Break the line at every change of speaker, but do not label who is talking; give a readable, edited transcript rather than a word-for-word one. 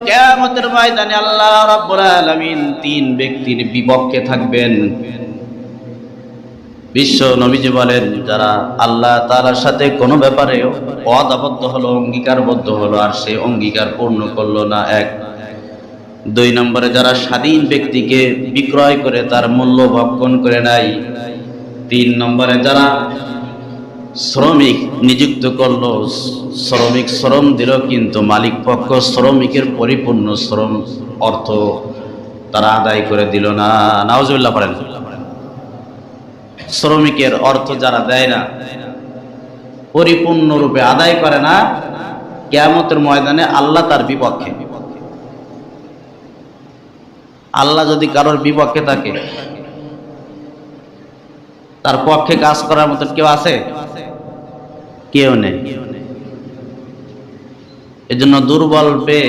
কিয়ামতের ময়দানে আল্লাহ রাব্বুল আলামিন তিন ব্যক্তির বিপক্ষে থাকবেন। বিশ্ব নবীজি বলেন, যারা আল্লাহ তাআলার সাথে কোনো ব্যাপারে ওয়াদাবদ্ধ হলো, অঙ্গীকারবদ্ধ হলো, আর সে অঙ্গীকার পূর্ণ করলো না, এক। দুই নম্বরে যারা স্বাধীন ব্যক্তিকে বিক্রয় করে তার মূল্য ভক্ষণ করে নাই। তিন নম্বরে যারা শ্রমিক নিযুক্ত করলো, শ্রমিক শ্রম দিল কিন্তু মালিক পক্ষ শ্রমিকের পরিপূর্ণ শ্রম অর্থ তারা আদায় করে দিল না। নাউজুবিল্লাহ পড়েন। শ্রমিকের অর্থ যারা দেয় না, পরিপূর্ণরূপে আদায় করে না, কিয়ামতের ময়দানে আল্লাহ তার বিপক্ষে। আল্লাহ যদি কারোর বিপক্ষে থাকে, তার পক্ষে কাজ করার মতো কেউ আছে? কেউ নেই। এজন্য দুর্বল পেয়ে